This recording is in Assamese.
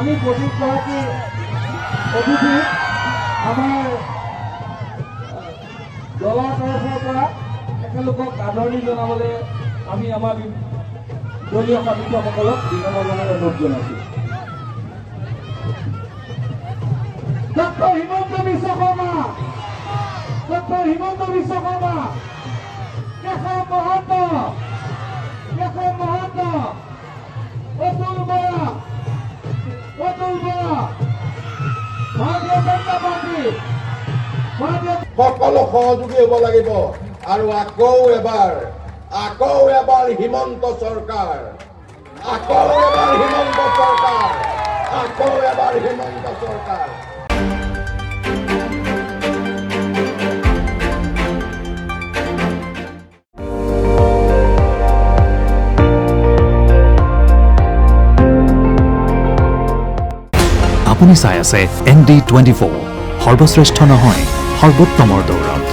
আমি প্ৰতিগৰাকী অতিথি আমাৰ দলৰ তৰফৰ পৰা একেলোকক আদৰণি জনাবলৈ আমি আমাৰ দলীয় সদস্যসকলক বিনম্ৰভাৱে অনুৰোধ জনাইছোঁ। ডক্টৰ হিমন্ত বিশ্ব শৰ্মা, ডক্টৰ হিমন্ত বিশ্ব শৰ্মা, কেশৱ মহন্ত, অতুল বৰা, ভাৰতীয় জনতা পাৰ্টি, সকলো সহযোগী হ'ব লাগিব আৰু আকৌ এবাৰ হিমন্ত চৰকাৰ, আকৌ এবাৰ হিমন্ত চৰকাৰ। আপুনি চাই আছে ND24 সৰ্বশ্ৰেষ্ঠ নহয় সৰ্বোত্তমৰ দৌৰত।